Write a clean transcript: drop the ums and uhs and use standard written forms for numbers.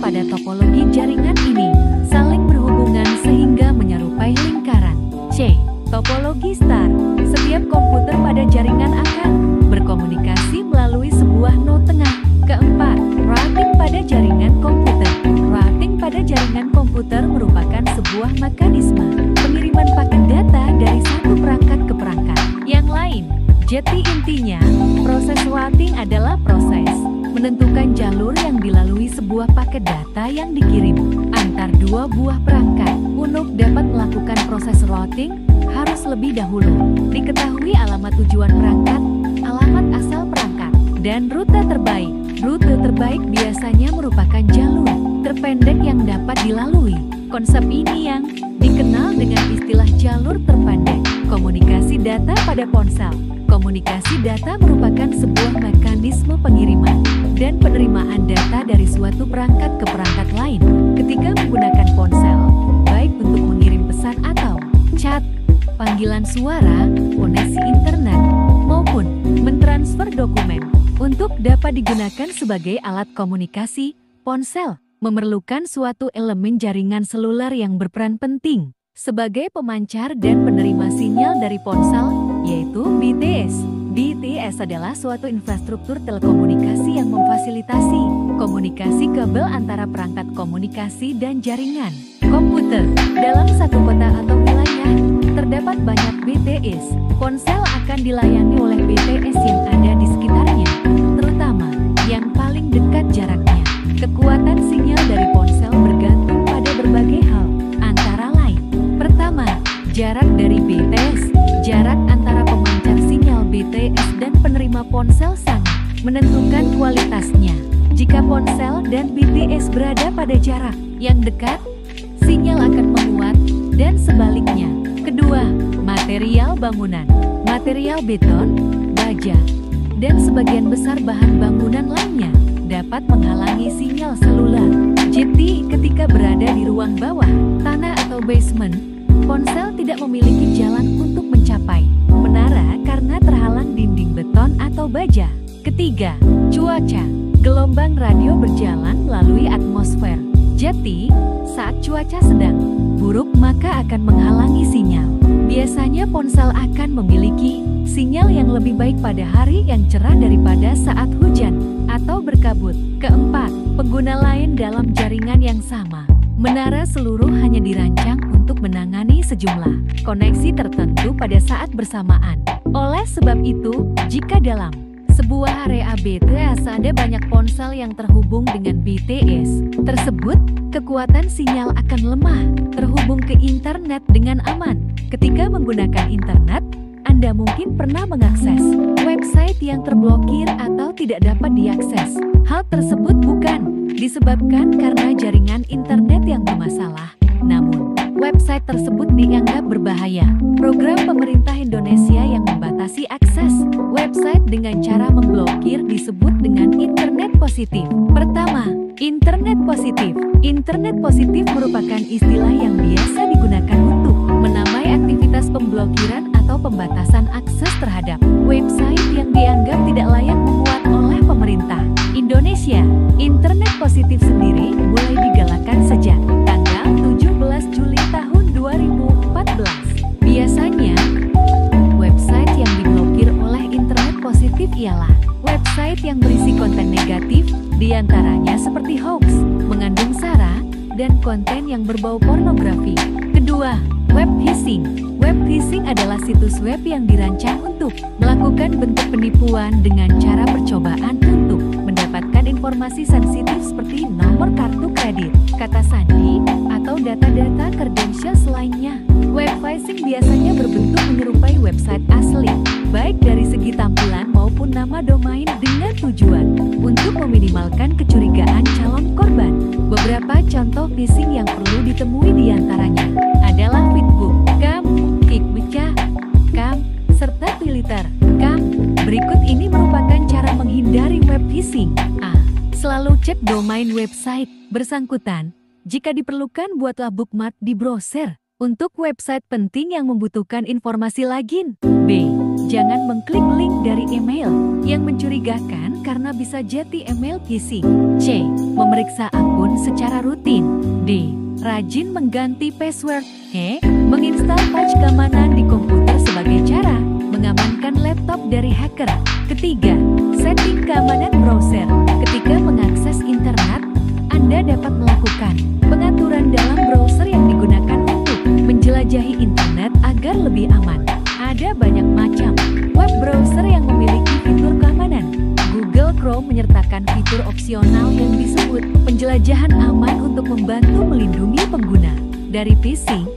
pada topologi jaringan ini saling berhubungan sehingga menyerupai lingkaran. C. Topologi star. Setiap komputer pada jaringan akan berkomunikasi melalui sebuah node tengah. Keempat, routing pada jaringan komputer. Routing pada jaringan komputer merupakan sebuah mekanisme pengiriman paket data dari satu perangkat ke perangkat yang lain. Jadi intinya, proses routing adalah proses menentukan jalur yang dilalui sebuah paket data yang dikirim antar dua buah perangkat. Untuk dapat melakukan proses routing, harus lebih dahulu diketahui alamat tujuan perangkat, alamat asal perangkat, dan rute terbaik. Rute terbaik biasanya merupakan jalur terpendek yang dapat dilalui. Konsep ini yang dikenal dengan istilah jalur terpendek. Komunikasi data pada ponsel. Komunikasi data merupakan sebuah mekanisme pengiriman dan penerimaan data dari suatu perangkat ke perangkat lain. Ketika menggunakan ponsel, baik untuk mengirim pesan atau chat, panggilan suara, koneksi internet, maupun mentransfer dokumen. Untuk dapat digunakan sebagai alat komunikasi, ponsel memerlukan suatu elemen jaringan seluler yang berperan penting sebagai pemancar dan penerima sinyal dari ponsel, yaitu BTS. BTS adalah suatu infrastruktur telekomunikasi yang memfasilitasi komunikasi kabel antara perangkat komunikasi dan jaringan komputer. Dalam satu kota atau wilayah, terdapat banyak BTS. Ponsel akan dilayani oleh BTS yang ada di sekitarnya, terutama yang paling dekat jaraknya. Kekuatan sinyal dari ponsel bergantung pada berbagai hal, antara lain: pertama, jarak dari BTS. Jarak antara pemancar sinyal BTS dan penerima ponsel sangat menentukan kualitasnya. Jika ponsel dan BTS berada pada jarak yang dekat, sinyal akan menguat, dan sebaliknya. Kedua, material bangunan. Material beton, baja, dan sebagian besar bahan bangunan lainnya dapat menghalangi sinyal seluler. Jadi, ketika berada di ruang bawah, tanah atau basement, ponsel tidak memiliki jalan untuk mencapai menara karena terhalang dinding beton atau baja. Ketiga, cuaca. Gelombang radio berjalan melalui atmosfer. Jadi, saat cuaca sedang buruk maka akan menghalangi sinyal. Biasanya ponsel akan memiliki sinyal yang lebih baik pada hari yang cerah daripada saat hujan atau berkabut. Keempat, pengguna lain dalam jaringan yang sama. Menara seluruh hanya dirancang untuk menangani sejumlah koneksi tertentu pada saat bersamaan. Oleh sebab itu, jika dalam sebuah area BTS ada banyak ponsel yang terhubung dengan BTS tersebut, kekuatan sinyal akan lemah terhubung ke internet dengan aman. Ketika menggunakan internet, Anda mungkin pernah mengakses website yang terblokir atau tidak dapat diakses. Hal tersebut bukan disebabkan karena jaringan internet yang bermasalah, namun website tersebut dianggap berbahaya. Program pemerintah Indonesia yang membatasi akses website dengan cara memblokir disebut dengan internet positif. Pertama, internet positif. Internet positif merupakan istilah yang biasa digunakan untuk menamai aktivitas pemblokiran atau pembatasan akses terhadap website yang dianggap tidak layak memuat oleh pemerintah Indonesia. Internet positif sendiri mulai digalakkan sejak tanggal 17 Juli tahun 2014. Biasanya, website yang diblokir oleh internet positif ialah website yang berisi konten negatif, diantaranya seperti hoax, mengandung sara, dan konten yang berbau pornografi. Kedua, web phishing. Web phishing adalah situs web yang dirancang untuk melakukan bentuk penipuan dengan cara percobaan untuk mendapatkan informasi sensitif seperti nomor kartu kredit, kata sandi, atau data-data kredensial lainnya. Web phishing biasanya berbentuk menyerupai website asli, baik dari segi tampilan maupun nama domain dengan tujuan untuk meminimalkan kecurigaan calon korban. Beberapa contoh phishing yang perlu ditemui diantaranya adalah feedbook.com, kickbecah.com, serta piliter.com. Berikut ini merupakan cara menghindari web phishing. A. Selalu cek domain website bersangkutan. Jika diperlukan, buatlah bookmark di browser untuk website penting yang membutuhkan informasi login. B. Jangan mengklik link dari email yang mencurigakan karena bisa jadi email phishing. C. Memeriksa akun secara rutin. D. Rajin mengganti password. E. Menginstal patch keamanan di komputer sebagai cara mengamankan laptop dari hacker. Ketiga, setting keamanan browser. Ketika mengakses internet, Anda dapat melakukan pengaturan dalam browser yang digunakan untuk menjelajahi internet agar lebih aman. Ada banyak macam web browser yang memiliki fitur keamanan. Google Chrome menyertakan fitur opsional yang disebut penjelajahan aman untuk membantu melindungi pengguna dari phishing,